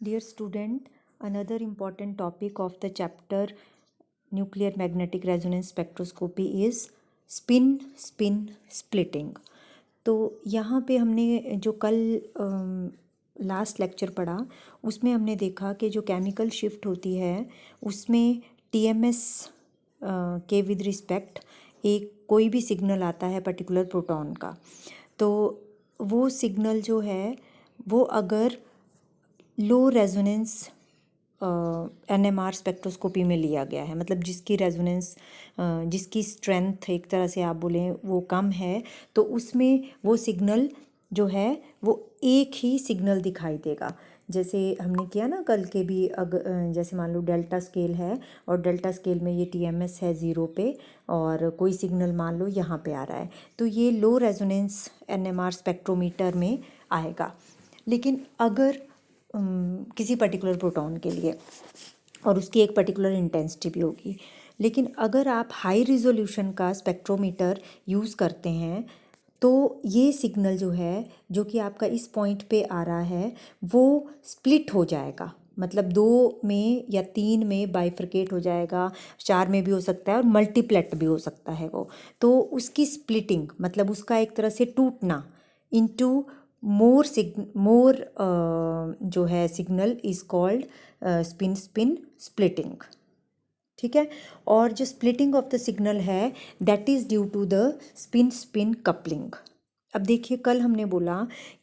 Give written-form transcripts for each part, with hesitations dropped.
Dear student, another important topic of the chapter nuclear magnetic resonance spectroscopy is spin splitting. तो यहाँ पे हमने जो कल लास्ट लेक्चर पढ़ा उसमें हमने देखा कि जो केमिकल शिफ्ट होती है उसमें टीएमएस के विद रिस्पेक्ट एक कोई भी सिग्नल आता है पर्टिकुलर प्रोटॉन का, तो वो सिग्नल जो है वो अगर लो रेजोनेंस एनएमआर स्पेक्ट्रोस्कोपी में लिया गया है, मतलब जिसकी रेजोनेंस जिसकी स्ट्रेंथ एक तरह से आप बोलें वो कम है, तो उसमें वो सिग्नल जो है वो एक ही सिग्नल दिखाई देगा। जैसे हमने किया ना कल के भी, जैसे मान लो डेल्टा स्केल है और डेल्टा स्केल में ये टीएमएस है 0 पे और कोई सिग्नल मान लो यहाँ पे आ रहा है, तो ये लो रेजोनेंस एनएमआर स्पेक्ट्रोमीटर में आएगा। लेकिन अगर किसी पर्टिकुलर प्रोटॉन के लिए और उसकी एक पर्टिकुलर इंटेंसिटी भी होगी, लेकिन अगर आप हाई रिजोल्यूशन का स्पेक्ट्रोमीटर यूज़ करते हैं तो ये सिग्नल जो है जो कि आपका इस पॉइंट पे आ रहा है वो स्प्लिट हो जाएगा, मतलब 2 में या 3 में बाइफरकेट हो जाएगा, 4 में भी हो सकता है और मल्टीप्लेट भी हो सकता है वो। तो उसकी स्प्लिटिंग मतलब उसका एक तरह से टूटना इनटू मोर जो है signal is called spin splitting. ठीक है, और जो स्प्लिटिंग ऑफ द सिग्नल है that is due to the spin coupling. अब देखिए कल हमने बोला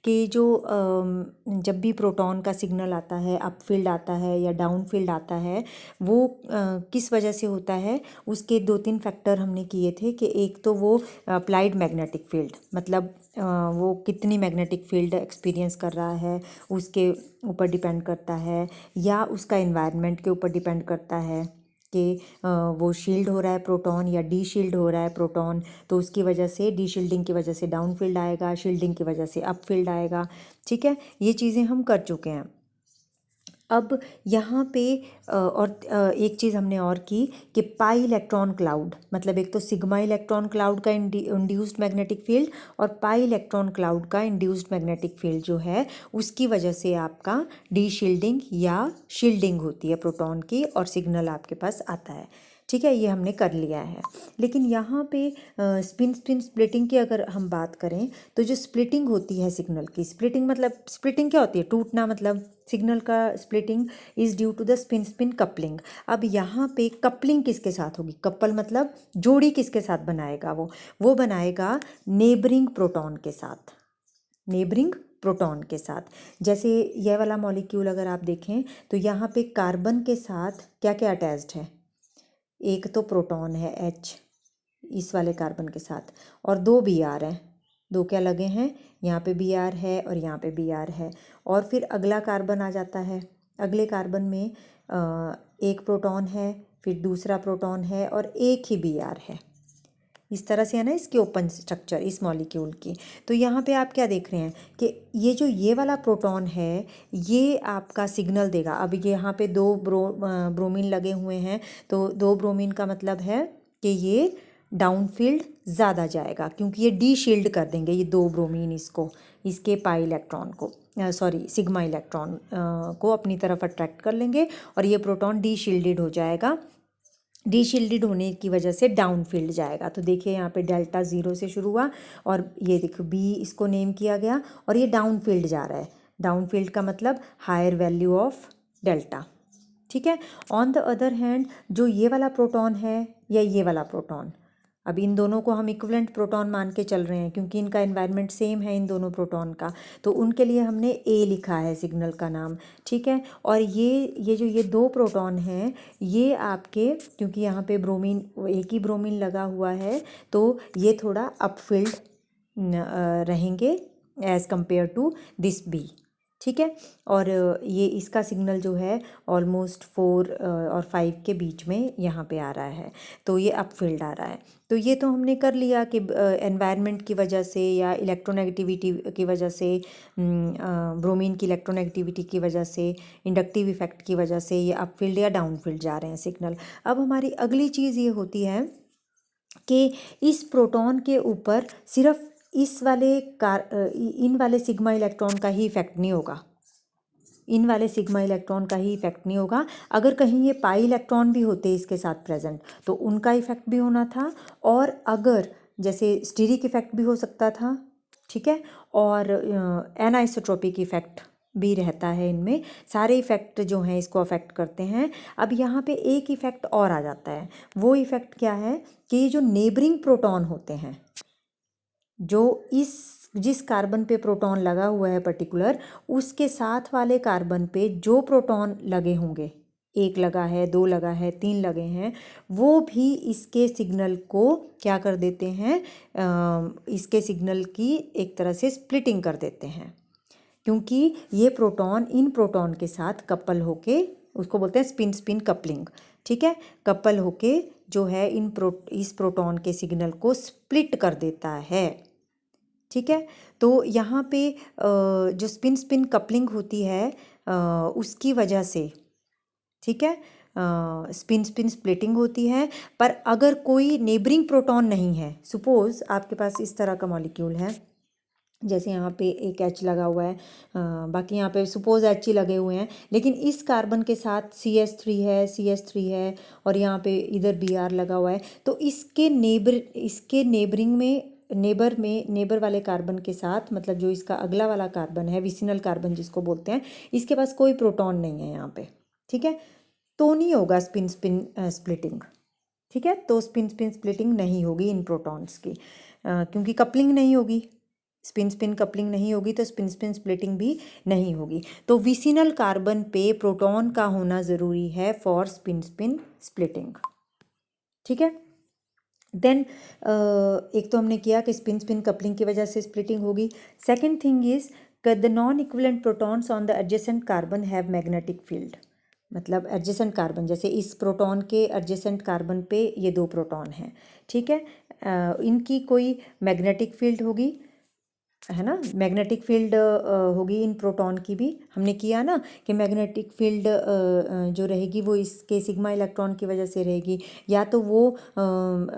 कि जो जब भी प्रोटॉन का सिग्नल आता है, अप फील्ड आता है या डाउन फील्ड आता है, वो किस वजह से होता है, उसके 2-3 फैक्टर हमने किए थे कि एक तो वो अप्लाइड मैग्नेटिक फील्ड, मतलब वो कितनी मैग्नेटिक फील्ड एक्सपीरियंस कर रहा है उसके ऊपर डिपेंड करता है, या उसका एनवायरनमेंट के ऊपर डिपेंड करता है कि वो शील्ड हो रहा है प्रोटॉन या डी शील्ड हो रहा है प्रोटॉन, तो उसकी वजह से डी शील्डिंग की वजह से डाउन फील्ड आएगा, शील्डिंग की वजह से अप फील्ड आएगा। ठीक है, ये चीज़ें हम कर चुके हैं। अब यहाँ पे और एक चीज़ हमने और की कि पाई इलेक्ट्रॉन क्लाउड, मतलब एक तो सिग्मा इलेक्ट्रॉन क्लाउड का इंड्यूस्ड मैग्नेटिक फील्ड और पाई इलेक्ट्रॉन क्लाउड का इंड्यूस्ड मैग्नेटिक फील्ड जो है उसकी वजह से आपका डी शील्डिंग या शील्डिंग होती है प्रोटॉन की और सिग्नल आपके पास आता है। ठीक है, ये हमने कर लिया है। लेकिन यहाँ पे स्पिन स्प्लिटिंग की अगर हम बात करें तो जो स्प्लिटिंग होती है सिग्नल की, स्प्लिटिंग मतलब स्प्लिटिंग क्या होती है, टूटना, मतलब सिग्नल का splitting is due to the spin coupling. अब यहाँ पे कपलिंग किसके साथ होगी, कपल मतलब जोड़ी किसके साथ बनाएगा, वो बनाएगा नेबरिंग प्रोटॉन के साथ, नेबरिंग प्रोटॉन के साथ। जैसे यह वाला मॉलिक्यूल अगर आप देखें तो यहाँ पे कार्बन के साथ क्या क्या अटैच्ड है, एक तो प्रोटॉन है H इस वाले कार्बन के साथ और 2 Br हैं, 2 क्या लगे हैं, यहाँ पे Br है और यहाँ पे Br है, और फिर अगला कार्बन आ जाता है, अगले कार्बन में एक प्रोटॉन है, फिर दूसरा प्रोटॉन है और एक ही Br है। इस तरह से है ना इसकी ओपन स्ट्रक्चर इस मॉलिक्यूल की। तो यहाँ पे आप क्या देख रहे हैं कि ये वाला प्रोटॉन है ये आपका सिग्नल देगा। अब यहाँ पे 2 ब्रोमीन लगे हुए हैं, तो 2 ब्रोमीन का मतलब है कि ये डाउन फील्ड ज़्यादा जाएगा क्योंकि ये डी शील्ड कर देंगे, ये 2 ब्रोमीन इसको, इसके पाई इलेक्ट्रॉन को, सॉरी सिग्मा इलेक्ट्रॉन को अपनी तरफ अट्रैक्ट कर लेंगे और ये प्रोटॉन डी शील्डेड हो जाएगा, डी शील्डेड होने की वजह से डाउन फील्ड जाएगा। तो देखिए यहाँ पे डेल्टा 0 से शुरू हुआ और ये देखो बी इसको नेम किया गया और ये डाउन फील्ड जा रहा है, डाउन फील्ड का मतलब हायर वैल्यू ऑफ डेल्टा। ठीक है, ऑन द अदर हैंड जो ये वाला प्रोटॉन है या ये वाला प्रोटॉन, अब इन दोनों को हम इक्विवेलेंट प्रोटॉन मान के चल रहे हैं क्योंकि इनका एनवायरनमेंट सेम है इन दोनों प्रोटॉन का, तो उनके लिए हमने ए लिखा है सिग्नल का नाम। ठीक है, और ये जो ये 2 प्रोटॉन हैं ये आपके, क्योंकि यहाँ पे ब्रोमीन एक ही ब्रोमीन लगा हुआ है तो ये थोड़ा अपफील्ड रहेंगे as compare to this B. ठीक है, और ये इसका सिग्नल जो है ऑलमोस्ट 4 और 5 के बीच में यहाँ पे आ रहा है, तो ये अपफील्ड आ रहा है। तो ये तो हमने कर लिया कि एनवायरनमेंट की वजह से या इलेक्ट्रोनेगेटिविटी की वजह से, ब्रोमीन की इलेक्ट्रोनेगेटिविटी की वजह से, इंडक्टिव इफेक्ट की वजह से ये अपफील्ड या डाउनफील्ड जा रहे हैं सिग्नल। अब हमारी अगली चीज़ ये होती है कि इस प्रोटॉन के ऊपर सिर्फ इस वाले इन वाले सिग्मा इलेक्ट्रॉन का ही इफेक्ट नहीं होगा, इन वाले सिग्मा इलेक्ट्रॉन का ही इफेक्ट नहीं होगा। अगर कहीं ये पाई इलेक्ट्रॉन भी होते इसके साथ प्रेजेंट तो उनका इफेक्ट भी होना था, और अगर जैसे स्टीरिक इफेक्ट भी हो सकता था, ठीक है, और एनाइसोट्रोपिक इफेक्ट भी रहता है। इनमें सारे इफेक्ट जो हैं इसको अफेक्ट करते हैं। अब यहाँ पे एक इफेक्ट और आ जाता है, वो इफेक्ट क्या है कि ये जो नेबरिंग प्रोटॉन होते हैं, जो जिस कार्बन पे प्रोटॉन लगा हुआ है पर्टिकुलर, उसके साथ वाले कार्बन पे जो प्रोटॉन लगे होंगे, एक लगा है, दो लगा है, तीन लगे हैं, वो भी इसके सिग्नल को क्या कर देते हैं, इसके सिग्नल की एक तरह से स्प्लिटिंग कर देते हैं, क्योंकि ये प्रोटॉन इन प्रोटॉन के साथ कपल होके, उसको बोलते हैं स्पिन स्पिन कपलिंग, ठीक है, कपल होके जो है इस प्रोटॉन के सिग्नल को स्प्लिट कर देता है, ठीक है। तो यहाँ पे जो स्पिन स्पिन कपलिंग होती है उसकी वजह से, ठीक है, स्पिन स्पिन स्प्लिटिंग होती है। पर अगर कोई नेबरिंग प्रोटॉन नहीं है, सपोज आपके पास इस तरह का मॉलिक्यूल है, जैसे यहाँ पे एक एच लगा हुआ है, बाकी यहाँ पे सपोज एच ही लगे हुए हैं, लेकिन इस कार्बन के साथ CH3 है, CH3 है, और यहाँ पे इधर Br लगा हुआ है, तो इसके नेबरिंग में नेबर वाले कार्बन के साथ, मतलब जो इसका अगला वाला कार्बन है, विसिनल कार्बन जिसको बोलते हैं, इसके पास कोई प्रोटॉन नहीं है यहाँ पे, ठीक है, तो नहीं होगा स्पिन स्पिन स्प्लिटिंग, ठीक है। तो स्पिन स्पिन स्प्लिटिंग नहीं होगी इन प्रोटॉन्स की, क्योंकि कपलिंग नहीं होगी, स्पिन स्पिन कपलिंग नहीं होगी तो स्पिन स्पिन स्प्लिटिंग भी नहीं होगी। तो विसिनल कार्बन पे प्रोटॉन का होना ज़रूरी है फॉर स्पिन स्पिन स्प्लिटिंग, ठीक है। देन एक तो हमने किया कि स्पिन स्पिन कपलिंग की वजह से स्प्लिटिंग होगी। Second thing is the non equivalent protons on the adjacent carbon have magnetic field, मतलब एडजेसेंट कार्बन, जैसे इस प्रोटॉन के एडजेसेंट कार्बन पे ये दो प्रोटॉन हैं, ठीक है, इनकी कोई मैग्नेटिक फील्ड होगी, है ना, मैग्नेटिक फील्ड होगी इन प्रोटॉन की भी। हमने किया ना कि मैग्नेटिक फील्ड जो रहेगी वो इसके सिग्मा इलेक्ट्रॉन की वजह से रहेगी, या तो वो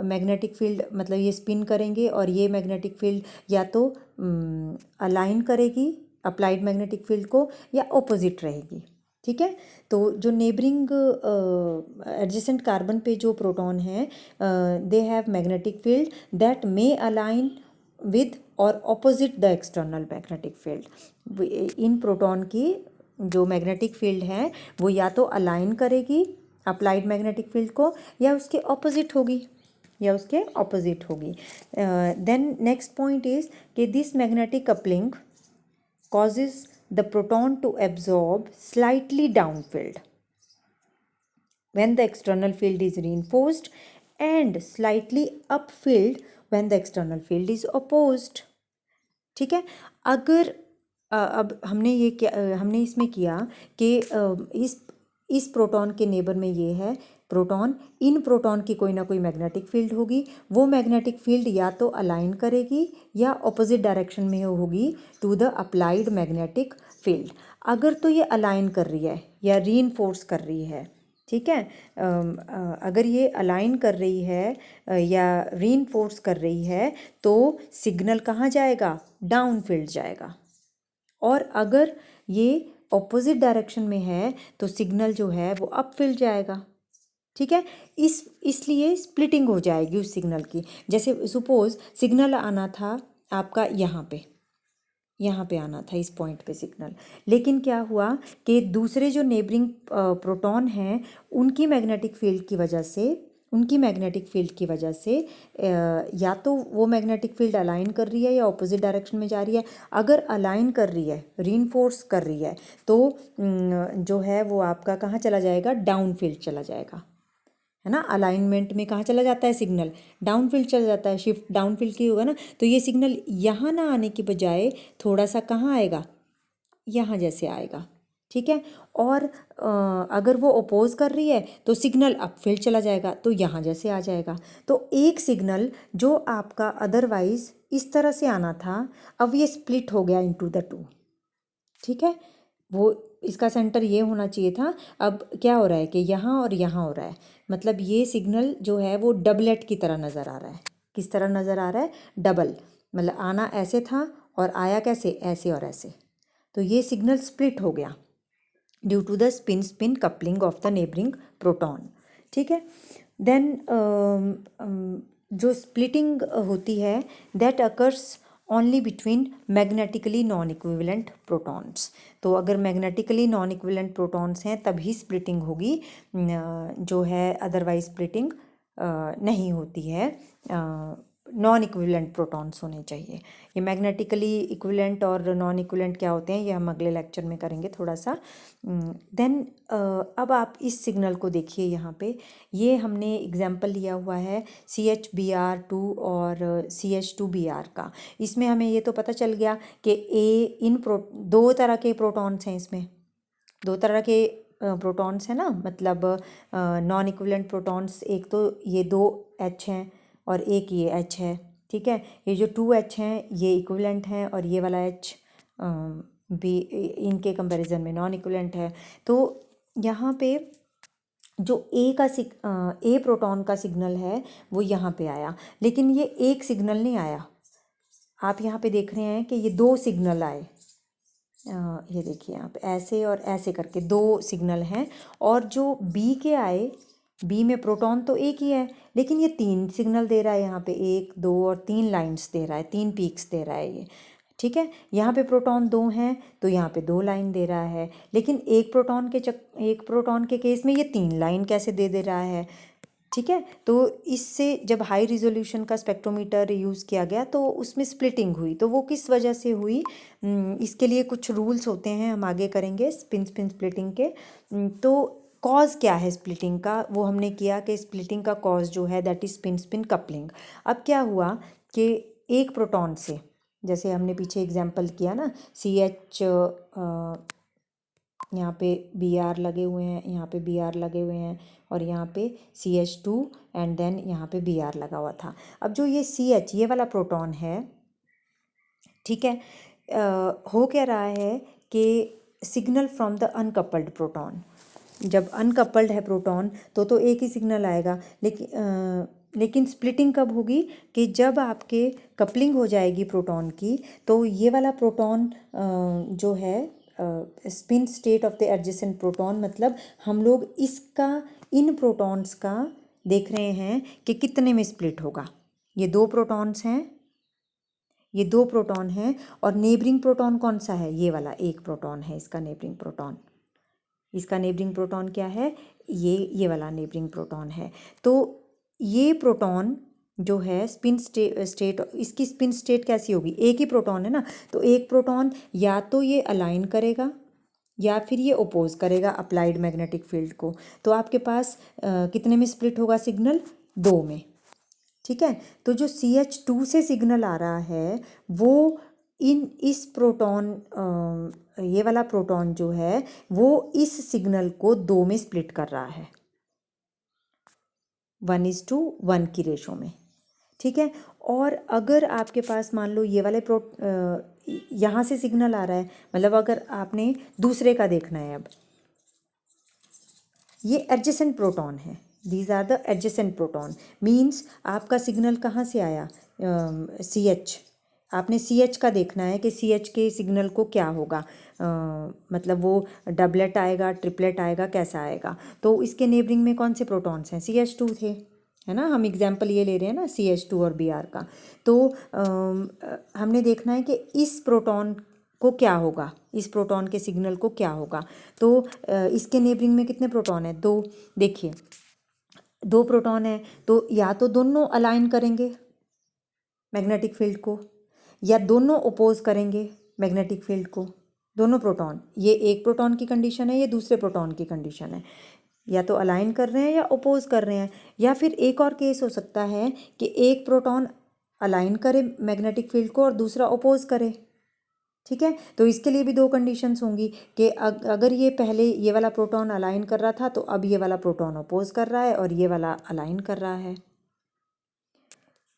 मैग्नेटिक फील्ड मतलब ये स्पिन करेंगे, और ये मैग्नेटिक फील्ड या तो अलाइन करेगी अप्लाइड मैग्नेटिक फील्ड को, या ऑपोजिट रहेगी, ठीक है। तो जो नेबरिंग एडजेसेंट कार्बन पे जो प्रोटॉन है, they have magnetic field that may align with or opposite the external magnetic field. इन प्रोटॉन की जो मैग्नेटिक फील्ड है वो या तो अलाइन करेगी अप्लाइड मैग्नेटिक फील्ड को, या उसके ऑपोजिट होगी, देन नेक्स्ट पॉइंट इज कि this magnetic coupling causes the proton to absorb slightly downfield when the external field is reinforced and slightly upfield when the external field is opposed, ठीक है। अगर अब हमने इसमें किया कि इस प्रोटॉन के नेबर में ये है प्रोटॉन, इन प्रोटॉन की कोई ना कोई मैग्नेटिक फील्ड होगी, वो मैग्नेटिक फील्ड या तो अलाइन करेगी या ऑपोजिट डायरेक्शन में होगी to the applied magnetic field. अगर तो ये अलाइन कर रही है या रीइंफोर्स कर रही है, ठीक है, अगर ये अलाइन कर रही है या रीइंफोर्स कर रही है तो सिग्नल कहाँ जाएगा, डाउन फील्ड जाएगा, और अगर ये ऑपोजिट डायरेक्शन में है तो सिग्नल जो है वो अप फील्ड जाएगा, ठीक है। इसलिए स्प्लिटिंग हो जाएगी उस सिग्नल की। जैसे सपोज सिग्नल आना था आपका यहाँ पे आना था इस पॉइंट पे सिग्नल, लेकिन क्या हुआ कि दूसरे जो नेबरिंग प्रोटॉन हैं उनकी मैग्नेटिक फील्ड की वजह से या तो वो मैग्नेटिक फील्ड अलाइन कर रही है या ऑपोजिट डायरेक्शन में जा रही है। अगर अलाइन कर रही है, रीइंफोर्स कर रही है, तो जो है वो आपका कहाँ चला जाएगा, डाउन फील्ड चला जाएगा, है ना। अलाइनमेंट में कहाँ चला जाता है सिग्नल, डाउन फील्ड चला जाता है, शिफ्ट डाउन फील्ड की होगा ना, तो ये सिग्नल यहाँ ना आने की बजाय थोड़ा सा कहाँ आएगा, यहाँ जैसे आएगा, ठीक है। और अगर वो अपोज कर रही है तो सिग्नल अप फील्ड चला जाएगा, तो यहाँ जैसे आ जाएगा। तो एक सिग्नल जो आपका अदरवाइज इस तरह से आना था, अब ये स्प्लिट हो गया इनटू द टू, ठीक है। वो इसका सेंटर ये होना चाहिए था, अब क्या हो रहा है कि यहाँ और यहाँ हो रहा है, मतलब ये सिग्नल जो है वो डबलेट की तरह नज़र आ रहा है। किस तरह नज़र आ रहा है, डबल, मतलब आना ऐसे था और आया कैसे, ऐसे और ऐसे, तो ये सिग्नल स्प्लिट हो गया, due to the spin spin coupling of the neighbouring proton. ठीक है, देन जो स्प्लिटिंग होती है that occurs only between magnetically non equivalent protons. तो अगर मैग्नेटिकली नॉन इक्विवेलेंट प्रोटॉन्स हैं तभी स्प्लिटिंग होगी, जो है अदरवाइज स्प्लिटिंग नहीं होती है। नॉन इक्विवेलेंट प्रोटॉन्स होने चाहिए। ये मैग्नेटिकली इक्विवेलेंट और नॉन इक्विवेलेंट क्या होते हैं ये हम अगले लेक्चर में करेंगे थोड़ा सा। देन अब आप इस सिग्नल को देखिए, यहाँ पे ये हमने एग्जाम्पल लिया हुआ है CHBr2 और CH2Br का। इसमें हमें ये तो पता चल गया कि दो तरह के प्रोटॉन्स हैं, इसमें दो तरह के प्रोटॉन्स हैं ना, मतलब नॉन इक्विवेलेंट प्रोटॉन्स, एक तो ये 2H हैं और एक ये H है। ठीक है, ये जो 2H हैं ये इक्विवेलेंट हैं और ये वाला H भी इनके कंपैरिजन में नॉन इक्विवेलेंट है। तो यहाँ पे जो ए प्रोटॉन का सिग्नल है वो यहाँ पे आया, लेकिन ये एक सिग्नल नहीं आया। आप यहाँ पे देख रहे हैं कि ये दो सिग्नल आए। ये देखिए यहाँ पे ऐसे और ऐसे करके दो सिग्नल हैं, और जो बी के आए, बी में प्रोटॉन तो एक ही है लेकिन ये 3 सिग्नल दे रहा है। यहाँ पे 1 2 और 3 लाइंस दे रहा है, 3 पीक्स दे रहा है ये। ठीक है, यहाँ पे प्रोटॉन 2 हैं तो यहाँ पे 2 लाइन दे रहा है, लेकिन एक प्रोटॉन के केस में ये 3 लाइन कैसे दे रहा है। ठीक है, तो इससे जब हाई रिजोल्यूशन का स्पेक्ट्रोमीटर यूज़ किया गया तो उसमें स्प्लिटिंग हुई। तो वो किस वजह से हुई, इसके लिए कुछ रूल्स होते हैं, हम आगे करेंगे स्पिन स्प्लिटिंग के। तो कॉज क्या है स्प्लिटिंग का, वो हमने किया कि स्प्लिटिंग का कॉज जो है दैट इज स्पिन कपलिंग। अब क्या हुआ कि एक प्रोटॉन से, जैसे हमने पीछे एग्जाम्पल किया ना, CH यहाँ पे Br लगे हुए हैं, यहाँ पे Br लगे हुए हैं और यहाँ पे CH2 एंड देन यहाँ पे Br लगा हुआ था। अब जो ये CH ये वाला प्रोटॉन है, ठीक है, हो क्या रहा है कि signal from the uncoupled proton, जब अनकपल्ड है प्रोटॉन तो एक ही सिग्नल आएगा, लेकिन स्प्लिटिंग कब होगी कि जब आपके कपलिंग हो जाएगी प्रोटॉन की, तो ये वाला प्रोटॉन जो है spin state of the adjacent proton, मतलब हम लोग इसका इन प्रोटॉन्स का देख रहे हैं कि कितने में स्प्लिट होगा। ये दो प्रोटॉन्स हैं, ये दो प्रोटॉन हैं, और नेबरिंग प्रोटॉन कौन सा है, ये वाला एक प्रोटॉन है, इसका नेबरिंग प्रोटॉन, इसका नेबरिंग प्रोटॉन क्या है, ये वाला नेबरिंग प्रोटॉन है। तो ये प्रोटॉन जो है स्पिन स्टेट, इसकी स्पिन स्टेट कैसी होगी, एक ही प्रोटॉन है ना, तो एक प्रोटॉन या तो ये अलाइन करेगा या फिर ये ओपोज करेगा अप्लाइड मैग्नेटिक फील्ड को। तो आपके पास कितने में स्प्लिट होगा सिग्नल, 2 में। ठीक है, तो जो CH2 से सिग्नल आ रहा है वो इस प्रोटॉन, ये वाला प्रोटॉन जो है वो इस सिग्नल को 2 में स्प्लिट कर रहा है, 1:1 की रेशो में। ठीक है, और अगर आपके पास मान लो ये वाले यहाँ से सिग्नल आ रहा है, मतलब अगर आपने दूसरे का देखना है, अब ये एडजेसेंट प्रोटॉन है, these are the adjacent proton, means आपका सिग्नल कहाँ से आया, CH, आपने CH का देखना है कि CH के सिग्नल को क्या होगा, मतलब वो डबलेट आएगा, ट्रिपलेट आएगा, कैसा आएगा। तो इसके नेबरिंग में कौन से प्रोटॉन्स हैं, CH2 थे, है ना, हम एग्जाम्पल ये ले रहे हैं ना CH2 और Br का। तो हमने देखना है कि इस प्रोटॉन को क्या होगा, इस प्रोटॉन के सिग्नल को क्या होगा। तो इसके नेबरिंग में कितने प्रोटॉन हैं, 2। देखिए 2 प्रोटॉन है, तो या तो दोनों अलाइन करेंगे मैग्नेटिक फील्ड को, या दोनों ओपोज करेंगे मैग्नेटिक फील्ड को, दोनों प्रोटॉन। ये एक प्रोटॉन की कंडीशन है, ये दूसरे प्रोटॉन की कंडीशन है, या तो अलाइन कर रहे हैं या ओपोज कर रहे हैं। या फिर एक और केस हो सकता है कि एक प्रोटॉन अलाइन करे मैग्नेटिक फील्ड को और दूसरा ओपोज करे। ठीक है, तो इसके लिए भी 2 कंडीशंस होंगी कि अगर ये पहले ये वाला प्रोटॉन अलाइन कर रहा था तो अब ये वाला प्रोटॉन अपोज कर रहा है और ये वाला अलाइन कर रहा है।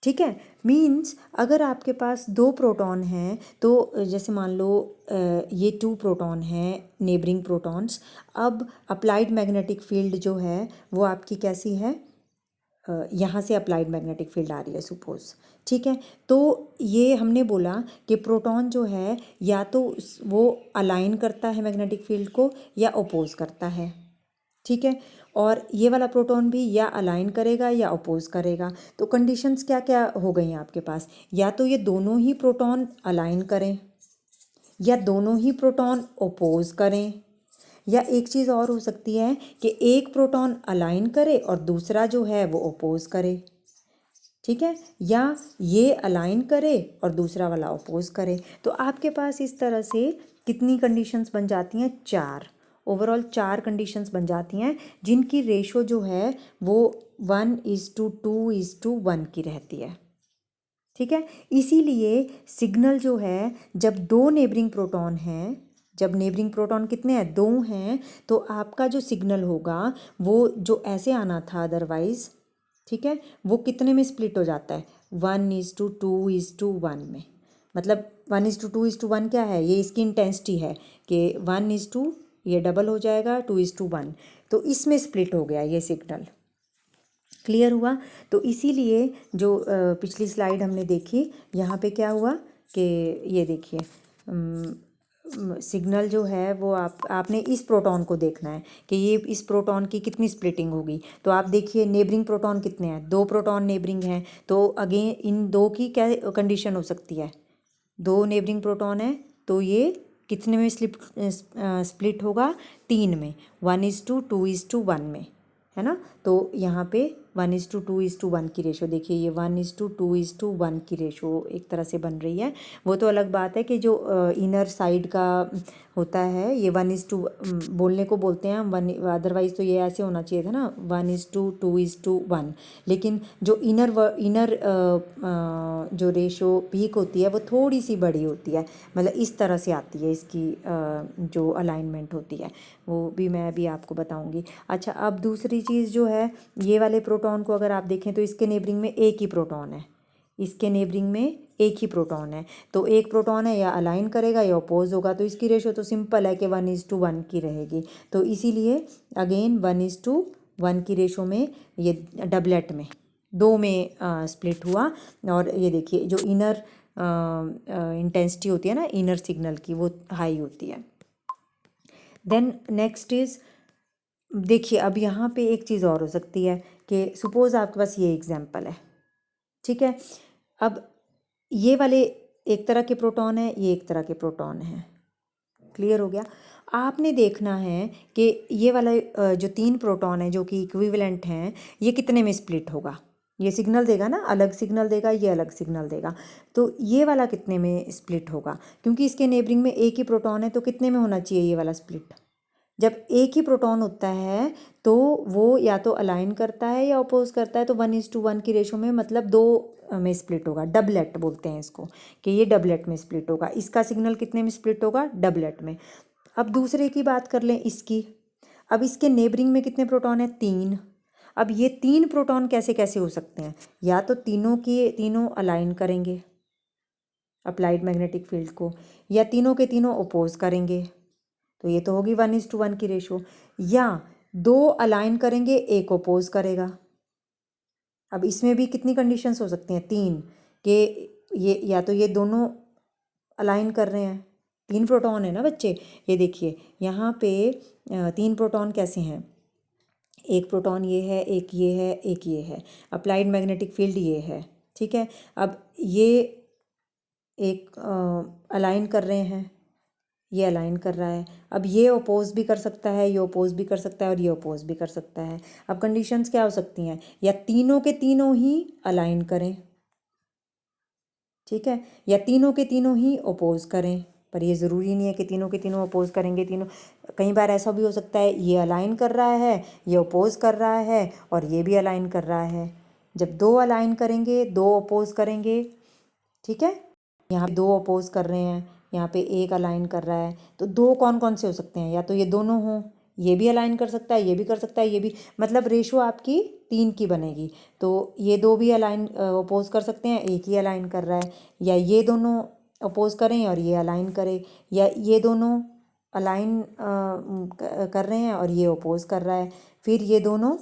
ठीक है, मीन्स अगर आपके पास 2 प्रोटॉन हैं, तो जैसे मान लो ये 2 प्रोटॉन हैं नेबरिंग प्रोटॉन्स, अब अप्लाइड मैग्नेटिक फील्ड जो है वो आपकी कैसी है, यहाँ से अप्लाइड मैग्नेटिक फील्ड आ रही है सपोज, ठीक है। तो ये हमने बोला कि प्रोटॉन जो है या तो वो अलाइन करता है मैग्नेटिक फील्ड को या अपोज करता है, ठीक है। और ये वाला प्रोटॉन भी या अलाइन करेगा या अपोज करेगा। तो कंडीशंस क्या क्या हो गई हैं आपके पास, या तो ये दोनों ही प्रोटॉन अलाइन करें या दोनों ही प्रोटॉन अपोज करें, या एक चीज़ और हो सकती है कि एक प्रोटॉन अलाइन करे और दूसरा जो है वो अपोज करे, ठीक है, या ये अलाइन करे और दूसरा वाला अपोज करे। तो आपके पास इस तरह से कितनी कंडीशंस बन जाती हैं, 4, ओवरऑल 4 कंडीशंस बन जाती हैं जिनकी रेशो जो है वो 1:2:1 की रहती है, ठीक है। इसीलिए सिग्नल जो है जब 2 नेबरिंग प्रोटॉन हैं, जब नेबरिंग प्रोटॉन कितने हैं, 2 हैं, तो आपका जो सिग्नल होगा वो जो ऐसे आना था अदरवाइज, ठीक है, वो कितने में स्प्लिट हो जाता है, 1:2:1 में। मतलब 1:2:1 क्या है, ये इसकी इंटेंसिटी है कि 1:, ये डबल हो जाएगा 2:1, तो इसमें स्प्लिट हो गया ये सिग्नल। क्लियर हुआ। तो इसीलिए जो पिछली स्लाइड हमने देखी, यहाँ पे क्या हुआ कि ये देखिए सिग्नल जो है वो आपने इस प्रोटॉन को देखना है कि ये इस प्रोटॉन की कितनी स्प्लिटिंग होगी। तो आप देखिए नेबरिंग प्रोटॉन कितने हैं, 2 प्रोटॉन नेबरिंग हैं। तो अगेन इन 2 की क्या कंडीशन हो सकती है, 2 नेबरिंग प्रोटॉन है तो ये कितने में स्प्लिट होगा, 3 में, 1:2:1 में, है ना। तो यहाँ पे 1:2:1 की रेशो देखिए, ये 1:2:1 की रेशो एक तरह से बन रही है। वो तो अलग बात है कि जो इनर साइड का होता है ये 1:, बोलने को बोलते हैं हम 1, अदरवाइज़ तो ये ऐसे होना चाहिए था ना 1:2:1। लेकिन जो इनर जो रेशो पीक होती है वो थोड़ी सी बड़ी होती है, मतलब इस तरह से आती है इसकी जो अलाइनमेंट होती है, वो भी मैं अभी आपको बताऊंगी। अच्छा, अब दूसरी चीज़ जो है, ये वाले प्रोटॉन को अगर आप देखें तो इसके नेबरिंग में एक ही प्रोटॉन है, इसके नेबरिंग में एक ही प्रोटॉन है। तो एक प्रोटॉन है या अलाइन करेगा या अपोज होगा, तो इसकी रेशो तो सिंपल है कि 1:1 की रहेगी। तो इसीलिए अगेन 1:1 की रेशो में ये डबलेट में 2 में स्प्लिट हुआ। और ये देखिए जो इनर इंटेंसिटी होती है ना इनर सिग्नल की, वो हाई होती है। देन नेक्स्ट इज़, देखिए अब यहाँ पे एक चीज़ और हो सकती है कि सपोज़ आपके पास ये एग्जांपल है, ठीक है। अब ये वाले एक तरह के प्रोटॉन है, ये एक तरह के प्रोटॉन है, क्लियर हो गया। आपने देखना है कि ये वाला जो 3 प्रोटॉन है जो कि इक्विवेलेंट हैं, ये कितने में स्प्लिट होगा। ये सिग्नल देगा ना, अलग सिग्नल देगा, ये अलग सिग्नल देगा। तो ये वाला कितने में स्प्लिट होगा, क्योंकि इसके नेबरिंग में एक ही प्रोटॉन है, तो कितने में होना चाहिए ये वाला स्प्लिट। जब एक ही प्रोटॉन होता है तो वो या तो अलाइन करता है या अपोज करता है, तो 1:1 की रेशो में, मतलब 2 में स्प्लिट होगा। डबलेट बोलते हैं इसको कि ये डबलेट में स्प्लिट होगा। इसका सिग्नल कितने में स्प्लिट होगा, डबलेट में। अब दूसरे की बात कर लें, इसकी। अब इसके नेबरिंग में कितने प्रोटॉन है, 3। अब ये 3 प्रोटॉन कैसे कैसे हो सकते हैं, या तो तीनों अलाइन करेंगे अप्लाइड मैग्नेटिक फील्ड को, या तीनों के तीनों अपोज करेंगे, तो ये तो होगी 1:1 की रेशो, या 2 अलाइन करेंगे, एक अपोज करेगा। अब इसमें भी कितनी कंडीशंस हो सकती हैं, 3, कि ये या तो ये दोनों अलाइन कर रहे हैं, 3 प्रोटॉन है ना बच्चे। ये देखिए यहाँ पे 3 प्रोटॉन कैसे हैं, एक प्रोटॉन ये है, एक ये है, एक ये है, अप्लाइड मैग्नेटिक फील्ड ये है, ठीक है। अब ये एक अलाइन कर रहे हैं, ये अलाइन कर रहा है। अब ये अपोज भी कर सकता है, ये अपोज भी कर सकता है, और ये अपोज भी कर सकता है। अब कंडीशंस क्या हो सकती हैं, या तीनों के तीनों ही अलाइन करें, ठीक है, या तीनों के तीनों ही अपोज करें। पर ये ज़रूरी नहीं है कि तीनों के तीनों अपोज करेंगे। तीनों, कई बार ऐसा भी हो सकता है ये अलाइन कर रहा है, ये अपोज कर रहा है, और ये भी अलाइन कर रहा है। जब 2 अलाइन करेंगे, 2 अपोज करेंगे, ठीक है, यहाँ 2 अपोज कर रहे हैं, यहाँ पे एक अलाइन कर रहा है, तो 2 कौन कौन से हो सकते हैं, या तो ये दोनों हों, ये भी अलाइन कर सकता है, ये भी कर सकता है, ये भी, मतलब रेशो आपकी 3 की बनेगी। तो ये 2 भी अलाइन अपोज कर सकते हैं, एक ही अलाइन कर रहा है, या ये दोनों अपोज करें और ये अलाइन करे, या ये दोनों अलाइन कर रहे हैं और ये अपोज कर रहा है, फिर ये दोनों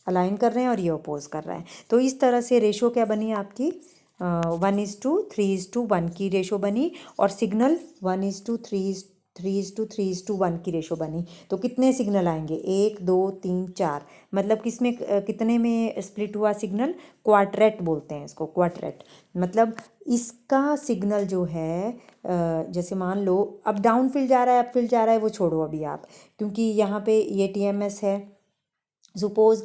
अलाइन कर रहे हैं और ये अपोज कर रहा है। तो इस तरह से रेशो क्या बनी आपकी 1:3:1 की रेशो बनी और सिग्नल 1:3:1 की रेशो बनी। तो कितने सिग्नल आएंगे 1 2 3 4, मतलब किसमें कितने में स्प्लिट हुआ सिग्नल, क्वाड्रेट बोलते हैं इसको, क्वाड्रेट। मतलब इसका सिग्नल जो है जैसे मान लो अब डाउन फील्ड जा रहा है, अप फील्ड जा रहा है, वो छोड़ो अभी आप, क्योंकि यहाँ पे ये टीएमएस है। सपोज़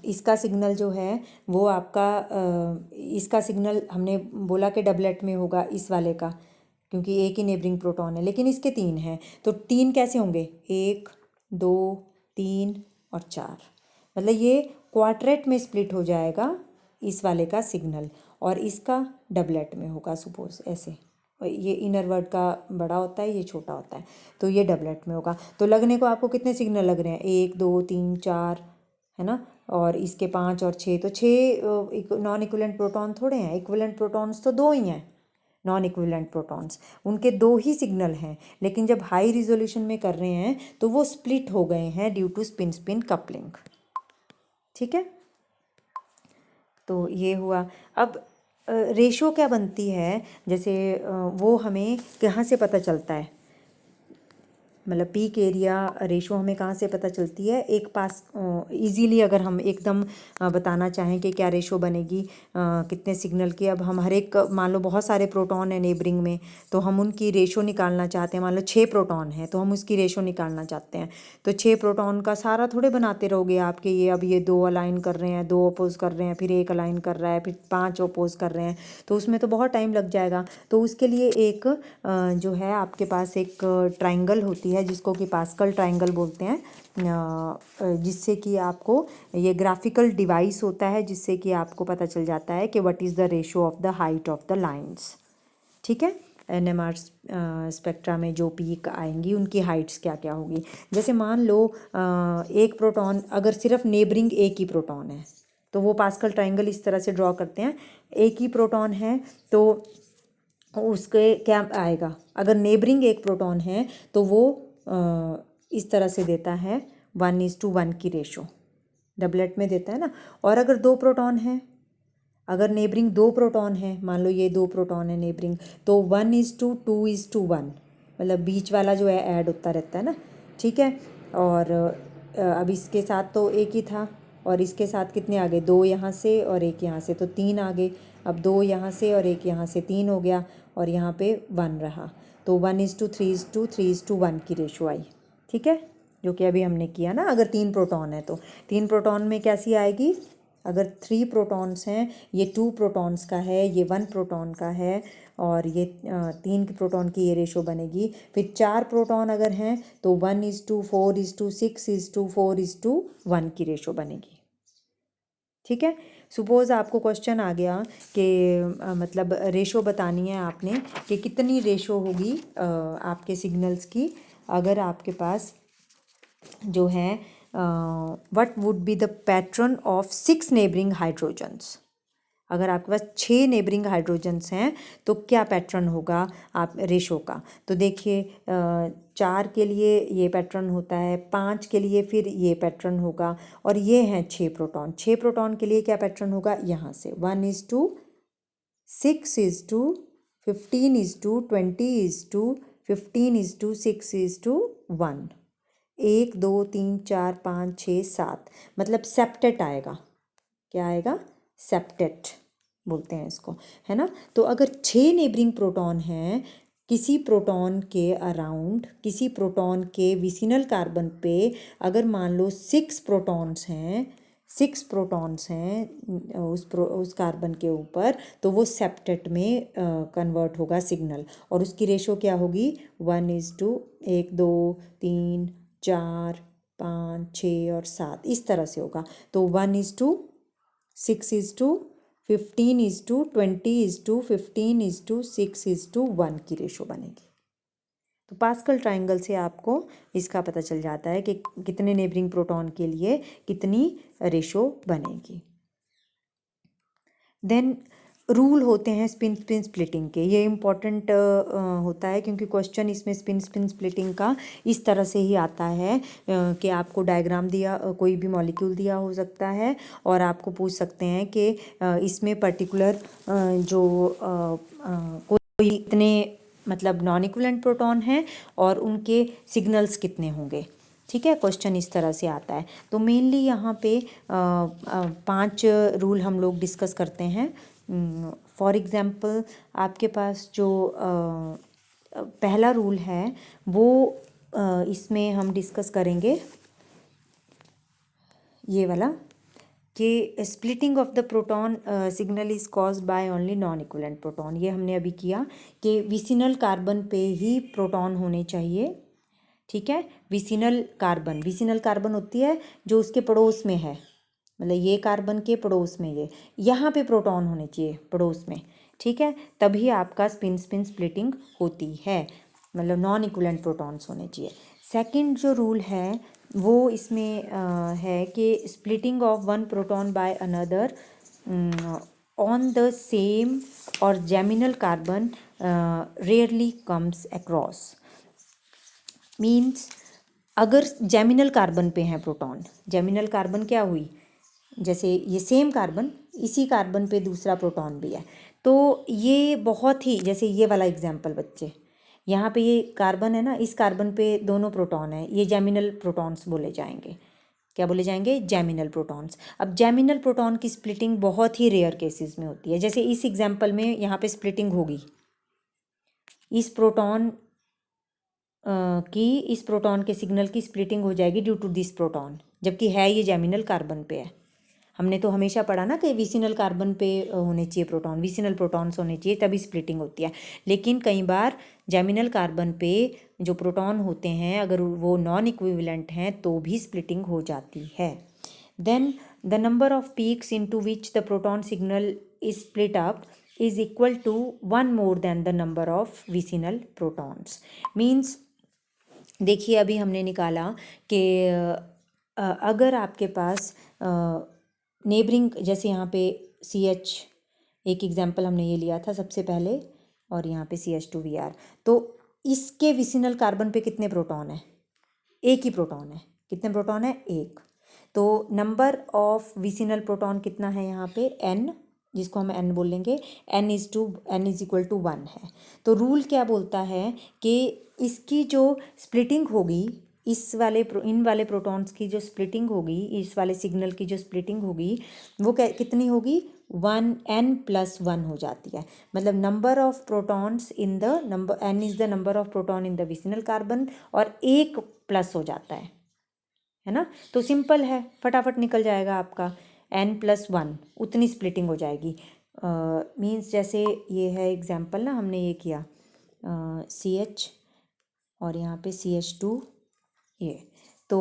इसका सिग्नल जो है वो आपका इसका सिग्नल हमने बोला कि डबलेट में होगा इस वाले का, क्योंकि एक ही नेबरिंग प्रोटॉन है, लेकिन इसके 3 हैं। तो 3 कैसे होंगे 1 2 3 और 4, मतलब ये क्वाड्रेट में स्प्लिट हो जाएगा इस वाले का सिग्नल, और इसका डबलेट में होगा। सपोज ऐसे, ये इनर वर्ड का बड़ा होता है, ये छोटा होता है, तो ये डबलेट में होगा। तो लगने को आपको कितने सिग्नल लग रहे हैं 1 2 3 4, है ना, और इसके 5 और 6, तो 6 नॉन इक्विवेलेंट प्रोटॉन थोड़े हैं, इक्विवेलेंट प्रोटॉन्स तो 2 ही हैं। नॉन इक्विवेलेंट प्रोटॉन्स उनके 2 ही सिग्नल हैं, लेकिन जब हाई रिजोल्यूशन में कर रहे हैं तो वो स्प्लिट हो गए हैं due to spin spin coupling. ठीक है, तो ये हुआ। अब रेशो क्या बनती है, जैसे वो हमें कहाँ से पता चलता है, मतलब पीक एरिया रेशो हमें कहाँ से पता चलती है। एक पास इजीली अगर हम एकदम बताना चाहें कि क्या रेशो बनेगी कितने सिग्नल की, अब हम हर एक, मान लो बहुत सारे प्रोटॉन हैं नेबरिंग में, तो हम उनकी रेशो निकालना चाहते हैं। मान लो 6 प्रोटॉन हैं तो हम उसकी रेशो निकालना चाहते हैं, तो 6 प्रोटॉन का सारा थोड़े बनाते रहोगे आपके, ये अब ये 2 अलाइन कर रहे हैं, 2 अपोज कर रहे हैं, फिर 1 अलाइन कर रहा है, फिर 5 अपोज कर रहे हैं, तो उसमें तो बहुत टाइम लग जाएगा। तो उसके लिए एक जो है आपके पास एक ट्राइंगल होती है जिसको कि पास्कल ट्राइंगल बोलते हैं, जिससे कि आपको ये ग्राफिकल डिवाइस होता है जिससे कि आपको पता चल जाता है कि what is the ratio of the height of the lines. ठीक है, एनएमआर स्पेक्ट्रा में जो पीक आएंगी उनकी हाइट्स क्या क्या होगी। जैसे मान लो एक प्रोटॉन अगर सिर्फ नेबरिंग एक ही प्रोटॉन है, तो वो पास्कल ट्राइंगल इस तरह से ड्रॉ करते हैं। एक ही प्रोटॉन है तो उसके क्या आएगा, अगर नेबरिंग एक प्रोटॉन है तो वो इस तरह से देता है 1:1 की रेशो, डबलेट में देता है ना। और अगर 2 प्रोटॉन है, अगर नेबरिंग 2 प्रोटॉन है, मान लो ये 2 प्रोटॉन है नेबरिंग, तो 1:2:1, मतलब बीच वाला जो है ऐड होता रहता है ना। ठीक है, और अब इसके साथ तो एक ही था, और इसके साथ कितने आ गए 2 यहाँ से और 1 यहाँ से, तो 3 आ गए। अब 2 यहाँ से और 1 यहाँ से, 3 हो गया, और यहाँ पे 1 रहा, तो 1:3:3:1 की रेशो आई। ठीक है, जो कि अभी हमने किया ना। अगर 3 प्रोटॉन है तो 3 प्रोटॉन में कैसी आएगी, अगर 3 प्रोटॉन्स हैं, ये 2 प्रोटॉन्स का है, ये 1 प्रोटॉन का है, और ये 3 प्रोटॉन की ये रेशो बनेगी। फिर 4 प्रोटॉन अगर हैं तो 1:4:6:4:1 की रेशो बनेगी। ठीक है, सपोज़ आपको क्वेश्चन आ गया कि मतलब रेशो बतानी है आपने कि कितनी रेशो होगी आपके सिग्नल्स की, अगर आपके पास जो है what would be the pattern of 6 neighbouring hydrogens. अगर आपके पास 6 नेबरिंग हाइड्रोजन्स हैं तो क्या पैटर्न होगा आप रेशो का। तो देखिए 4 के लिए ये पैटर्न होता है, 5 के लिए फिर ये पैटर्न होगा, और ये हैं 6 प्रोटॉन। 6 प्रोटॉन के लिए क्या पैटर्न होगा, यहाँ से 1:6:2:15:20:15:6:1, 1 2 3 4 5 6 7, मतलब सेप्टेट आएगा। क्या आएगा, सेप्टेट बोलते हैं इसको, है ना। तो अगर 6 नेबरिंग प्रोटॉन हैं, किसी प्रोटॉन के अराउंड, किसी प्रोटॉन के विसिनल कार्बन पे अगर मान लो 6 प्रोटॉन्स हैं उस कार्बन के ऊपर, तो वो सेप्टेट में कन्वर्ट होगा सिग्नल, और उसकी रेशो क्या होगी 1:1 2 3 4 5 6 और 7, इस तरह से होगा। तो 1:6:15:20:15:6:1 की रेशो बनेगी। तो पास्कल ट्राइंगल से आपको इसका पता चल जाता है कि कितने नेबरिंग प्रोटॉन के लिए कितनी रेशो बनेगी। देन रूल होते हैं स्पिन स्पिन स्प्लिटिंग के, ये इम्पॉर्टेंट होता है क्योंकि क्वेश्चन इसमें स्पिन स्पिन स्प्लिटिंग का इस तरह से ही आता है कि आपको डायग्राम दिया, कोई भी मॉलिक्यूल दिया हो सकता है और आपको पूछ सकते हैं कि इसमें पर्टिकुलर जो कोई इतने मतलब नॉन इक्विवेलेंट प्रोटॉन हैं और उनके सिग्नल्स कितने होंगे। ठीक है, क्वेश्चन इस तरह से आता है। तो मेनली यहाँ पे 5 रूल हम लोग डिस्कस करते हैं। फॉर एग्ज़ाम्पल आपके पास जो पहला रूल है वो इसमें हम डिस्कस करेंगे ये वाला कि splitting of the proton signal is caused by only non equivalent proton. ये हमने अभी किया कि विसिनल कार्बन पे ही प्रोटॉन होने चाहिए। ठीक है, विसिनल कार्बन होती है जो उसके पड़ोस में है, मतलब ये कार्बन के पड़ोस में ये यहाँ पे प्रोटॉन होने चाहिए पड़ोस में। ठीक है, तभी आपका स्पिन स्पिन स्प्लिटिंग होती है, मतलब नॉन इक्विवेलेंट प्रोटॉन्स होने चाहिए। सेकंड जो रूल है वो इसमें है कि splitting of one proton by another on the same or geminal carbon rarely comes across. Means अगर जेमिनल कार्बन पे हैं प्रोटॉन, जेमिनल कार्बन क्या हुई, जैसे ये सेम कार्बन, इसी कार्बन पे दूसरा प्रोटॉन भी है, तो ये बहुत ही, जैसे ये वाला एग्जांपल बच्चे, यहाँ पे ये कार्बन है ना, इस कार्बन पे दोनों प्रोटॉन है, ये जेमिनल प्रोटॉन्स बोले जाएंगे। क्या बोले जाएंगे? Geminal protons. अब जेमिनल प्रोटॉन की स्प्लिटिंग बहुत ही रेयर केसेस में होती है। जैसे इस एग्जाम्पल में यहाँ पे स्प्लिटिंग होगी, इस प्रोटॉन इस प्रोटॉन के सिग्नल की स्प्लिटिंग हो जाएगी ड्यू टू दिस प्रोटॉन, जबकि है ये जेमिनल कार्बन पे है। हमने तो हमेशा पढ़ा ना कि विसिनल कार्बन पे होने चाहिए प्रोटॉन, विसिनल प्रोटॉन्स होने चाहिए तभी स्प्लिटिंग होती है। लेकिन कई बार जेमिनल कार्बन पे जो प्रोटॉन होते हैं अगर वो नॉन इक्विवेलेंट हैं तो भी स्प्लिटिंग हो जाती है। Then the number of peaks into which the proton signal is split up is equal to 1 more than the number of vicinal protons. Means देखिए अभी हमने निकाला कि अगर आपके पास नेबरिंग, जैसे यहाँ पे CH, एक एग्जांपल हमने ये लिया था सबसे पहले, और यहाँ पे CH2Br, तो इसके विसिनल कार्बन पे कितने प्रोटॉन है? एक ही प्रोटॉन है। कितने प्रोटॉन है? एक। तो नंबर ऑफ विसिनल प्रोटॉन कितना है यहाँ पे? n, जिसको हम n बोलेंगे, n इज इक्वल टू 1 है। तो रूल क्या बोलता है कि इसकी जो स्प्लिटिंग होगी, इन वाले प्रोटॉन्स की जो स्प्लिटिंग होगी, इस वाले सिग्नल की जो स्प्लिटिंग होगी वो कितनी होगी? 1n+1 हो जाती है। मतलब number of protons in the number, n is the number of proton in the vicinal carbon, और एक प्लस हो जाता है ना। तो सिंपल है, फटाफट निकल जाएगा आपका n+1, उतनी स्प्लिटिंग हो जाएगी। मीन्स जैसे ये है एग्जाम्पल ना, हमने ये किया CH और यहाँ पे CH2, ये तो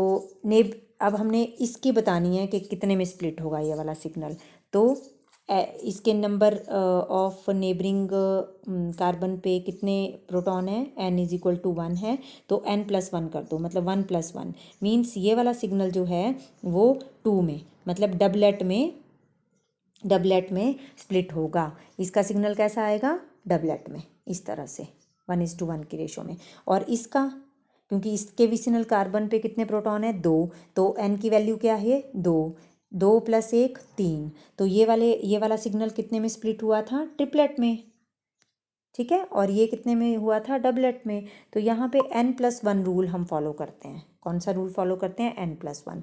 अब हमने इसकी बतानी है कि कितने में स्प्लिट होगा ये वाला सिग्नल। तो इसके नंबर ऑफ नेबरिंग कार्बन पे कितने प्रोटॉन है? n इज इक्वल टू 1 है, तो n+1 कर दो, मतलब 1+1 मीन्स ये वाला सिग्नल जो है वो 2 में, मतलब डबलेट में स्प्लिट होगा। इसका सिग्नल कैसा आएगा? डबलेट में, इस तरह से 1:1 की रेशो में। और इसका, क्योंकि इसके विसिनल कार्बन पे कितने प्रोटॉन है? 2, तो n की वैल्यू क्या है? 2, 2 + 1 3, तो ये वाला सिग्नल कितने में स्प्लिट हुआ था? ट्रिपलेट में। ठीक है, और ये कितने में हुआ था? डबलेट में। तो यहाँ पे n+1 रूल हम फॉलो करते हैं। कौन सा रूल फॉलो करते हैं? n+1।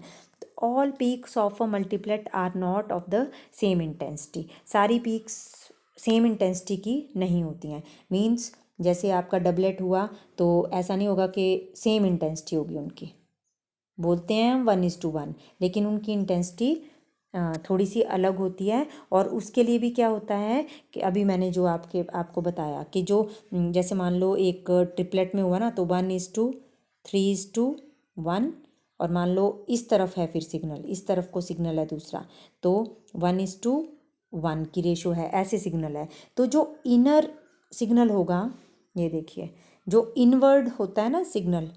All peaks of a multiplet are not of the same intensity. सारी पीक्स सेम इंटेंसिटी की नहीं होती हैं। मीन्स जैसे आपका डबलेट हुआ तो ऐसा नहीं होगा कि सेम इंटेंसिटी होगी उनकी, बोलते हैं हम 1:1, लेकिन उनकी इंटेंसिटी थोड़ी सी अलग होती है। और उसके लिए भी क्या होता है कि अभी मैंने जो आपको बताया कि जो जैसे मान लो एक ट्रिपलेट में हुआ ना, तो 1:3:1, और मान लो इस तरफ है फिर सिग्नल, इस तरफ को सिग्नल है दूसरा, तो 1:1 की रेशो है, ऐसे सिग्नल है। तो जो इनर सिग्नल होगा, ये देखिए, जो इनवर्ड होता है ना सिग्नल,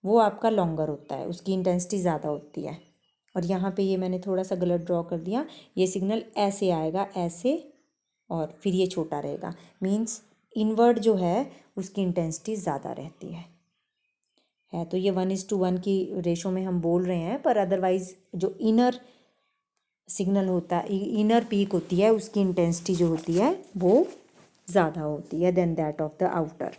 वो आपका लॉन्गर होता है, उसकी इंटेंसिटी ज़्यादा होती है। और यहाँ पे ये मैंने थोड़ा सा गलत ड्रॉ कर दिया, ये सिग्नल ऐसे आएगा, ऐसे, और फिर ये छोटा रहेगा, मीन्स इनवर्ड जो है उसकी इंटेंसिटी ज़्यादा रहती है। तो ये 1:1 की रेशो में हम बोल रहे हैं, पर अदरवाइज जो इनर सिग्नल होता है, इनर पीक होती है, उसकी इंटेंसिटी जो होती है वो ज़्यादा होती है than that of the outer.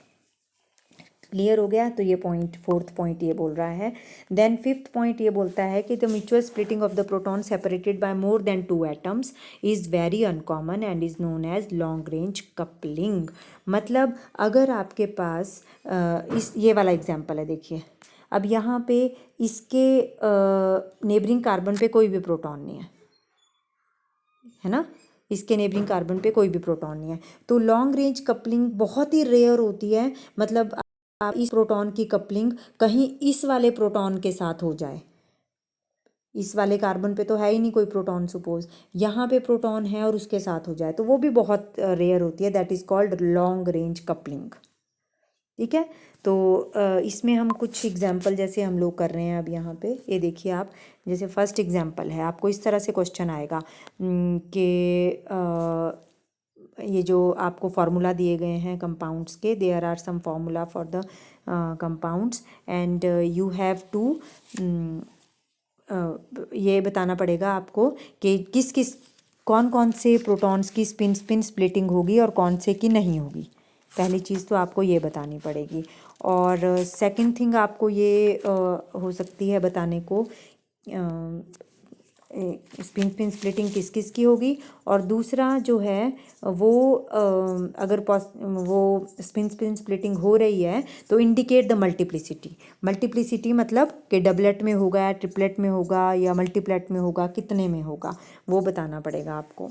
Clear हो गया? तो ये पॉइंट, फोर्थ पॉइंट ये बोल रहा है। देन फिफ्थ पॉइंट ये बोलता है कि the mutual splitting of the proton separated by more than 2 atoms is very uncommon and is known as long range coupling. मतलब अगर आपके पास इस ये वाला एग्जाम्पल है, देखिए अब यहाँ पे इसके नेबरिंग कार्बन पे कोई भी प्रोटॉन नहीं है ना, इसके नेबरिंग कार्बन पे कोई भी प्रोटॉन नहीं है, तो लॉन्ग रेंज कपलिंग बहुत ही रेयर होती है। मतलब आप इस प्रोटॉन की कपलिंग कहीं इस वाले प्रोटॉन के साथ हो जाए, इस वाले कार्बन पे तो है ही नहीं कोई प्रोटॉन, सपोज यहाँ पे प्रोटॉन है और उसके साथ हो जाए, तो वो भी बहुत रेयर होती है। That is called long range coupling. ठीक है, तो इसमें हम कुछ एग्जाम्पल जैसे हम लोग कर रहे हैं अब यहाँ पे, ये देखिए आप, जैसे फर्स्ट एग्जाम्पल है, आपको इस तरह से क्वेश्चन आएगा कि ये जो आपको फार्मूला दिए गए हैं कंपाउंड्स के, there are some formula for the compounds and you have to ये बताना पड़ेगा आपको कि किस किस कौन कौन से प्रोटॉन्स की स्पिन स्प्लिटिंग होगी और कौन से की नहीं होगी। पहली चीज़ तो आपको ये बतानी पड़ेगी। और सेकंड थिंग आपको ये हो सकती है बताने को स्पिन स्प्लिटिंग किस किस की होगी। और दूसरा जो है वो अगर वो स्पिन स्प्लिटिंग हो रही है तो इंडिकेट द मल्टीप्लिसिटी मतलब कि डबलेट में होगा या ट्रिपलेट में होगा या मल्टीप्लेट में होगा, कितने में होगा वो बताना पड़ेगा आपको।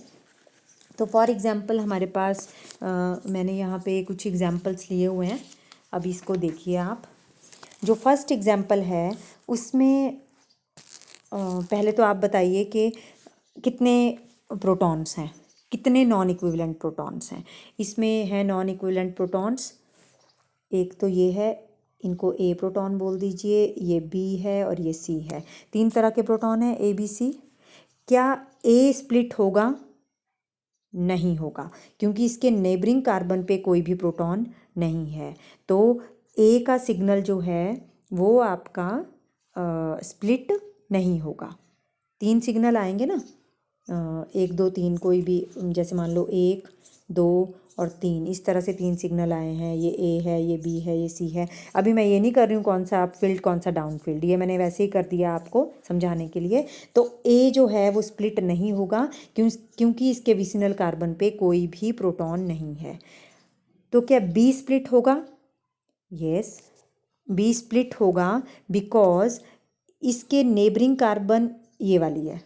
तो फॉर एग्ज़ाम्पल हमारे पास मैंने यहाँ पे कुछ एग्जाम्पल्स लिए हुए हैं, अब इसको देखिए आप। जो फर्स्ट एग्जाम्पल है उसमें पहले तो आप बताइए कि कितने प्रोटॉन्स हैं, कितने नॉन इक्विवेलेंट प्रोटॉन्स हैं। इसमें है नॉन इक्विवेलेंट प्रोटॉन्स, एक तो ये है, इनको ए प्रोटॉन बोल दीजिए, ये बी है और ये सी है। 3 तरह के प्रोटॉन हैं ए बी सी। क्या ए स्प्लिट होगा? नहीं होगा, क्योंकि इसके नेबरिंग कार्बन पे कोई भी प्रोटॉन नहीं है। तो ए का सिग्नल जो है वो आपका स्प्लिट नहीं होगा। 3 सिग्नल आएंगे ना, 1 2 3, कोई भी, जैसे मान लो 1 2 और 3, इस तरह से 3 सिग्नल आए हैं, ये ए है, ये बी है, ये सी है। अभी मैं ये नहीं कर रही हूँ कौन सा अप फील्ड कौन सा डाउन फील्ड, ये मैंने वैसे ही कर दिया आपको समझाने के लिए। तो ए जो है वो स्प्लिट नहीं होगा क्योंकि इसके विसिनल कार्बन पे कोई भी प्रोटॉन नहीं है। तो क्या बी स्प्लिट होगा? यस, बी स्प्लिट होगा बिकॉज इसके नेबरिंग कार्बन ये वाली है,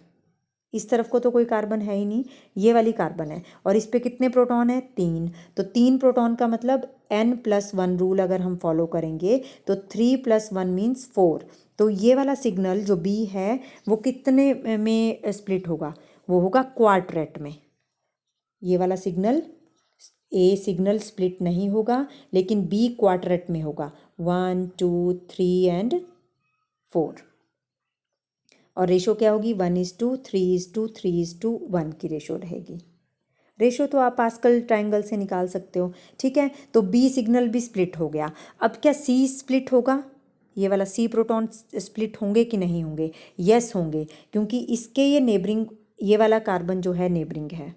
इस तरफ को तो कोई कार्बन है ही नहीं, ये वाली कार्बन है, और इस पे कितने प्रोटॉन है? 3। तो 3 प्रोटॉन का मतलब n+1 रूल अगर हम फॉलो करेंगे तो 3+1 मीन्स 4। तो ये वाला सिग्नल जो बी है वो कितने में स्प्लिट होगा? वो होगा क्वाड्रेट में। ये वाला सिग्नल, ए सिग्नल स्प्लिट नहीं होगा, लेकिन बी क्वाड्रेट में होगा, 1 2 3 एंड 4। और रेशो क्या होगी? 1:3:3:1 की रेशो रहेगी। रेशो तो आप पास्कल ट्रायंगल से निकाल सकते हो। ठीक है, तो बी सिग्नल भी स्प्लिट हो गया। अब क्या सी स्प्लिट होगा? ये वाला सी प्रोटॉन स्प्लिट होंगे कि नहीं होंगे? यस होंगे, क्योंकि इसके ये नेबरिंग, ये वाला कार्बन जो है नेबरिंग है,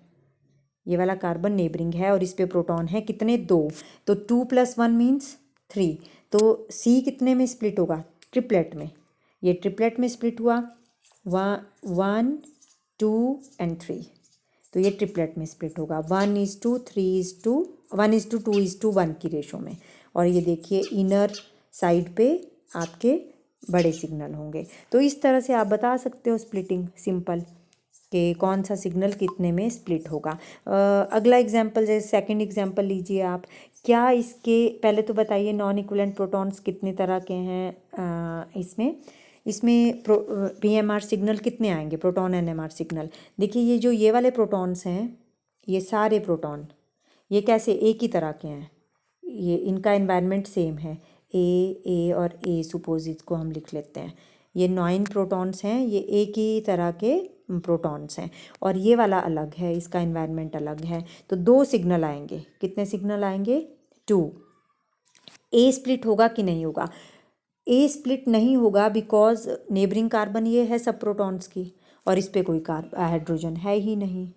ये वाला कार्बन नेबरिंग है और इस पे प्रोटॉन है कितने? 2। तो 2+1 मीन्स 3। तो सी कितने में स्प्लिट होगा? ट्रिपलेट में। ये ट्रिपलेट में स्प्लिट हुआ, 1 2 एंड 3। तो ये ट्रिपलेट में स्प्लिट होगा 1:2:1 की रेशो में। और ये देखिए इनर साइड पे आपके बड़े सिग्नल होंगे। तो इस तरह से आप बता सकते हो स्प्लिटिंग सिंपल, कि कौन सा सिग्नल कितने में स्प्लिट होगा। अगला एग्जाम्पल, जैसे सेकंड एग्जाम्पल लीजिए आप। क्या इसके, पहले तो बताइए नॉन इक्विवेलेंट प्रोटॉन्स कितने तरह के हैं इसमें पीएमआर सिग्नल कितने आएंगे? Proton NMR signal. देखिए ये जो ये वाले प्रोटॉन्स हैं, ये सारे प्रोटॉन ये कैसे एक ही तरह के हैं, ये इनका एनवायरनमेंट सेम है, ए और ए, सपोज इसको हम लिख लेते हैं। ये 9 प्रोटॉन्स हैं, ये एक ही तरह के प्रोटॉन्स हैं और ये वाला अलग है, इसका एनवायरनमेंट अलग है। तो 2 सिग्नल आएंगे। कितने सिग्नल आएंगे? 2। ए स्प्लिट होगा कि नहीं होगा? ए स्प्लिट नहीं होगा बिकॉज नेबरिंग कार्बन ये है सब प्रोटॉन्स की और इस पे कोई हाइड्रोजन है ही नहीं,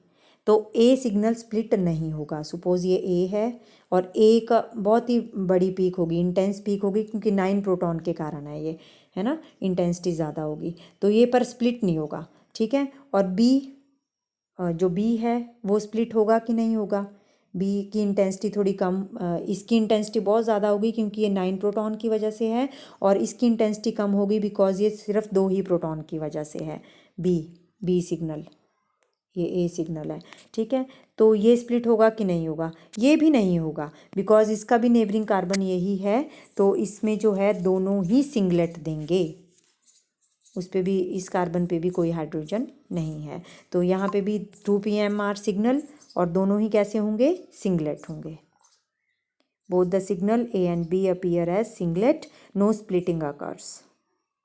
तो ए सिग्नल स्प्लिट नहीं होगा। सपोज ये ए है और ए का बहुत ही बड़ी पीक होगी, इंटेंस पीक होगी, क्योंकि 9 प्रोटॉन के कारण है ये, है ना, इंटेंसिटी ज़्यादा होगी, तो ये पर स्प्लिट नहीं होगा। ठीक है। और बी, जो बी है वो स्प्लिट होगा कि नहीं होगा? बी की इंटेंसिटी थोड़ी कम, इसकी इंटेंसिटी बहुत ज़्यादा होगी क्योंकि ये 9 प्रोटॉन की वजह से है, और इसकी इंटेंसिटी कम होगी बिकॉज ये सिर्फ 2 ही प्रोटॉन की वजह से है। बी सिग्नल, ये ए सिग्नल है। ठीक है। तो ये स्प्लिट होगा कि नहीं होगा? ये भी नहीं होगा बिकॉज इसका भी नेबरिंग कार्बन यही है, तो इसमें जो है दोनों ही सिंगलेट देंगे, उस पे भी, इस कार्बन पे भी कोई हाइड्रोजन नहीं है। तो यहाँ पे भी 2pmr सिग्नल, और दोनों ही कैसे होंगे? सिंगलेट होंगे। Both the signal A and B appear as singlet, no splitting occurs.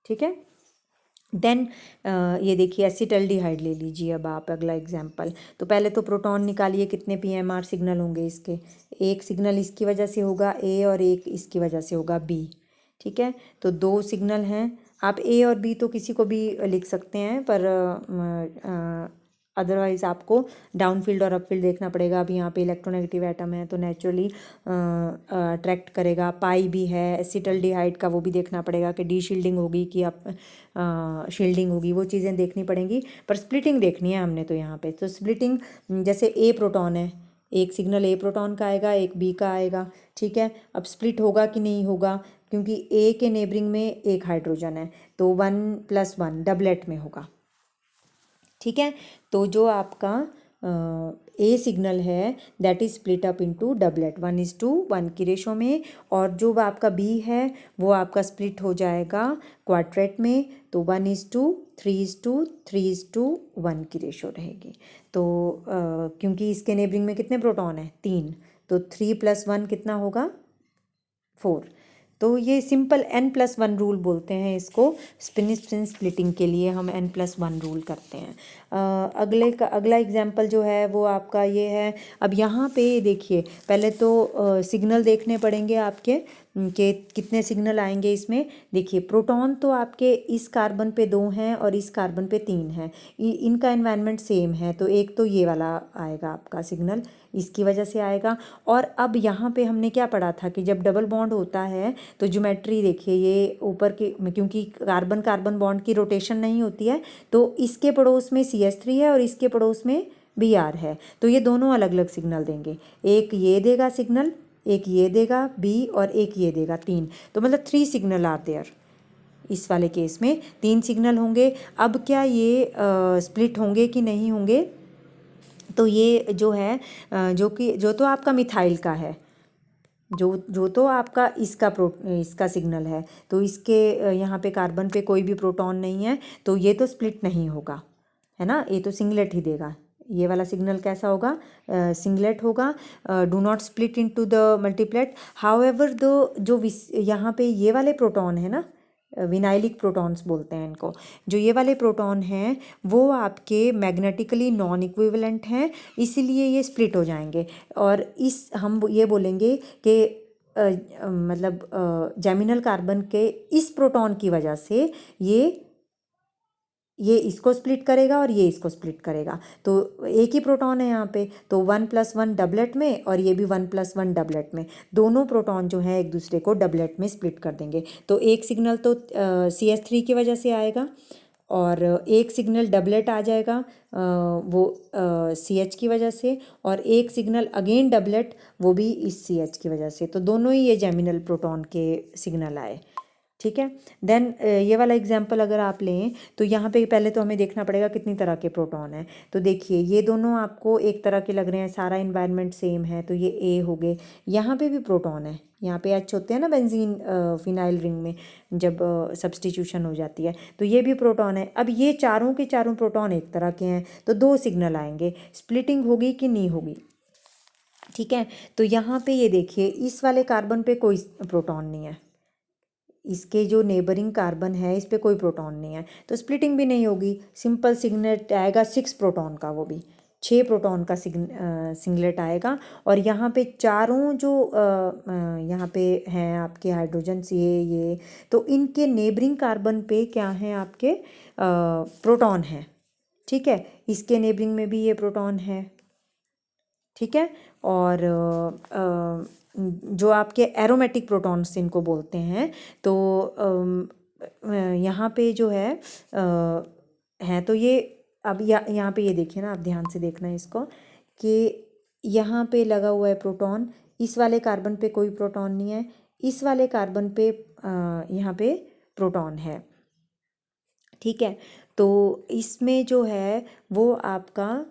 ठीक है। देन ये देखिए एसिटल्डिहाइड ले लीजिए अब आप, अगला एग्जाम्पल। तो पहले तो प्रोटॉन निकालिए, कितने पीएमआर सिग्नल होंगे इसके? एक सिग्नल इसकी वजह से होगा ए और एक इसकी वजह से होगा बी। ठीक है। तो 2 सिग्नल हैं। आप ए और बी तो किसी को भी लिख सकते हैं, पर अदरवाइज़ आपको डाउनफील्ड और अपफील्ड देखना पड़ेगा। अब यहाँ पे इलेक्ट्रोनेगेटिव एटम है तो नेचुरली अट्रैक्ट करेगा। पाई भी है एसिटल्डिहाइड का, वो भी देखना पड़ेगा कि डी शील्डिंग होगी कि अप शील्डिंग होगी, वो चीज़ें देखनी पड़ेंगी। पर स्प्लिटिंग देखनी है हमने तो यहाँ पे। तो स्प्लिटिंग, जैसे ए प्रोटॉन है, एक सिग्नल ए प्रोटॉन का आएगा, एक बी का आएगा। ठीक है। अब स्प्लिट होगा कि नहीं होगा? क्योंकि ए के नेबरिंग में एक हाइड्रोजन है, तो 1+1 डबलेट में होगा। ठीक है। तो जो आपका ए सिग्नल है that is split up into doublet, 1:1 की रेशो में। और जो आपका बी है वो आपका स्प्लिट हो जाएगा क्वाड्रेट में, तो 1:3:3:1 की रेशो रहेगी। तो क्योंकि इसके नेबरिंग में कितने प्रोटॉन है? 3, तो 3+1 कितना होगा? 4। तो ये सिंपल n+1 रूल बोलते हैं इसको। स्पिन स्प्लिटिंग के लिए हम n+1 रूल करते हैं। अगला एग्जाम्पल जो है वो आपका ये है। अब यहाँ पे देखिए, पहले तो सिग्नल देखने पड़ेंगे आपके कि कितने सिग्नल आएंगे इसमें। देखिए प्रोटॉन तो आपके इस कार्बन पे 2 हैं और इस कार्बन पे 3 हैं, इनका एनवायरनमेंट सेम है, तो एक तो ये वाला आएगा आपका सिग्नल, इसकी वजह से आएगा। और अब यहाँ पे हमने क्या पढ़ा था कि जब डबल बॉन्ड होता है तो ज्योमेट्री देखिए, ये ऊपर के, क्योंकि कार्बन कार्बन बॉन्ड की रोटेशन नहीं होती है, तो इसके पड़ोस में CH3 है और इसके पड़ोस में Br है, तो ये दोनों अलग अलग सिग्नल देंगे। एक ये देगा सिग्नल, एक ये देगा बी, और एक ये देगा 3, तो मतलब 3 सिग्नल आर देयर। इस वाले केस में 3 सिग्नल होंगे। अब क्या ये स्प्लिट होंगे कि नहीं होंगे? तो ये जो है जो तो आपका मिथाइल का है, जो तो आपका इसका सिग्नल है, तो इसके यहाँ पे कार्बन पे कोई भी प्रोटॉन नहीं है, तो ये तो स्प्लिट नहीं होगा, है ना, ये तो सिंगलेट ही देगा। ये वाला सिग्नल कैसा होगा? सिंगलेट होगा। Do not split into the multiplet. However जो यहाँ पे ये वाले प्रोटॉन है ना, विनाइलिक प्रोटॉन्स बोलते हैं इनको, जो ये वाले प्रोटॉन हैं वो आपके मैग्नेटिकली नॉन इक्विवेलेंट हैं, इसीलिए ये स्प्लिट हो जाएंगे। और हम ये बोलेंगे कि मतलब जेमिनल कार्बन के इस प्रोटॉन की वजह से ये इसको स्प्लिट करेगा और ये इसको स्प्लिट करेगा, तो एक ही प्रोटॉन है यहाँ पे, तो 1+1 डबलेट में, और ये भी 1+1 डबलेट में, दोनों प्रोटॉन जो हैं एक दूसरे को डबलेट में स्प्लिट कर देंगे। तो एक सिग्नल तो CH3 की वजह से आएगा, और एक सिग्नल डबलेट आ जाएगा वो CH की वजह से, और एक सिग्नल अगेन डबलेट, वो भी इस CH की वजह से। तो दोनों ही ये जेमिनल प्रोटॉन के सिग्नल आए। ठीक है। देन ये वाला एग्जाम्पल अगर आप लें तो यहाँ पे पहले तो हमें देखना पड़ेगा कितनी तरह के प्रोटॉन हैं। तो देखिए ये दोनों आपको एक तरह के लग रहे हैं, सारा इन्वायरमेंट सेम है, तो ये ए हो गए। यहाँ पे भी प्रोटॉन है, यहाँ पे H होते हैं ना बेंजीन फिनाइल रिंग में जब सब्सटीट्यूशन हो जाती है, तो ये भी प्रोटॉन है। अब ये चारों के चारों प्रोटॉन एक तरह के हैं, तो 2 सिग्नल आएंगे। स्प्लिटिंग होगी कि नहीं होगी? ठीक है। तो यहाँ पे ये देखिए इस वाले कार्बन पे कोई प्रोटॉन नहीं है, इसके जो नेबरिंग कार्बन है इस पे कोई प्रोटॉन नहीं है, तो स्प्लिटिंग भी नहीं होगी। सिंपल सिग्नलेट आएगा 6 प्रोटॉन का, वो भी 6 प्रोटॉन का सिंगलेट आएगा। और यहाँ पे चारों जो यहाँ पे हैं आपके हाइड्रोजन्स, ये तो इनके नेबरिंग कार्बन पे क्या हैं आपके प्रोटॉन हैं, ठीक है। इसके नेबरिंग में भी ये प्रोटॉन है, ठीक है। और जो आपके एरोमेटिक प्रोटॉन्स इनको बोलते हैं, तो यहाँ पे जो है तो ये अब यहाँ पे ये देखिए ना, आप ध्यान से देखना इसको कि यहाँ पे लगा हुआ है प्रोटॉन, इस वाले कार्बन पे कोई प्रोटॉन नहीं है, इस वाले कार्बन पे यहाँ पे प्रोटॉन है, ठीक है। तो इसमें जो है वो आपका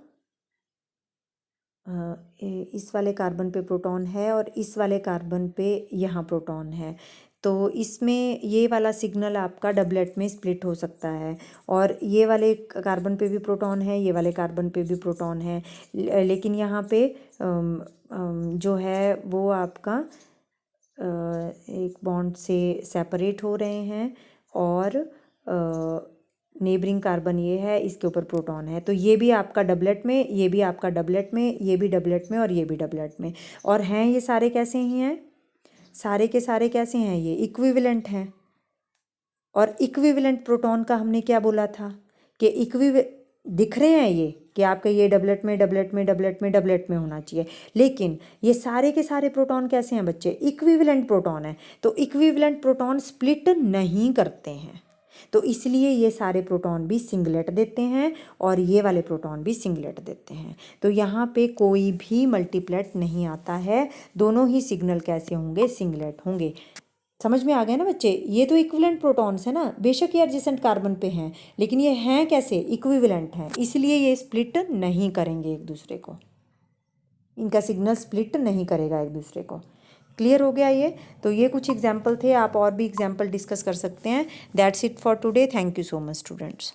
इस वाले कार्बन पे प्रोटॉन है और इस वाले कार्बन पे यहाँ प्रोटॉन है। तो इसमें ये वाला सिग्नल आपका डबलेट में स्प्लिट हो सकता है, और ये वाले कार्बन पे भी प्रोटॉन है, ये वाले कार्बन पे भी प्रोटॉन है, लेकिन यहाँ पे जो है वो आपका एक बॉन्ड से सेपरेट हो रहे हैं, और नेबरिंग कार्बन ये है, इसके ऊपर प्रोटॉन है। तो ये भी आपका डबलेट में, ये भी आपका डबलेट में, ये भी डबलेट में और ये भी डबलेट में। और हैं ये सारे कैसे ही हैं, सारे के सारे कैसे हैं, ये इक्विवेलेंट हैं। और इक्विवेलेंट प्रोटॉन का हमने क्या बोला था कि दिख रहे हैं ये कि आपका ये डबलेट में डबलेट में डबलेट में डबलेट में होना चाहिए, लेकिन ये सारे के सारे प्रोटॉन कैसे हैं बच्चे, इक्विवेलेंट प्रोटॉन है। तो इक्विवेलेंट प्रोटॉन स्प्लिट नहीं करते हैं, तो इसलिए ये सारे प्रोटॉन भी सिंगलेट देते हैं और ये वाले प्रोटॉन भी सिंगलेट देते हैं। तो यहाँ पे कोई भी मल्टीप्लेट नहीं आता है, दोनों ही सिग्नल कैसे होंगे, सिंगलेट होंगे। समझ में आ गया ना बच्चे, ये तो इक्विवेलेंट प्रोटॉन्स है ना, बेशक ये एडजेसेंट कार्बन पे हैं, लेकिन ये हैं कैसे, इक्विवेलेंट हैं, इसलिए ये स्प्लिट नहीं करेंगे एक दूसरे को, इनका सिग्नल स्प्लिट नहीं करेगा एक दूसरे को। क्लियर हो गया ये। तो ये कुछ एग्जाम्पल थे, आप और भी एग्जाम्पल डिस्कस कर सकते हैं। That's it for today. Thank you so much students.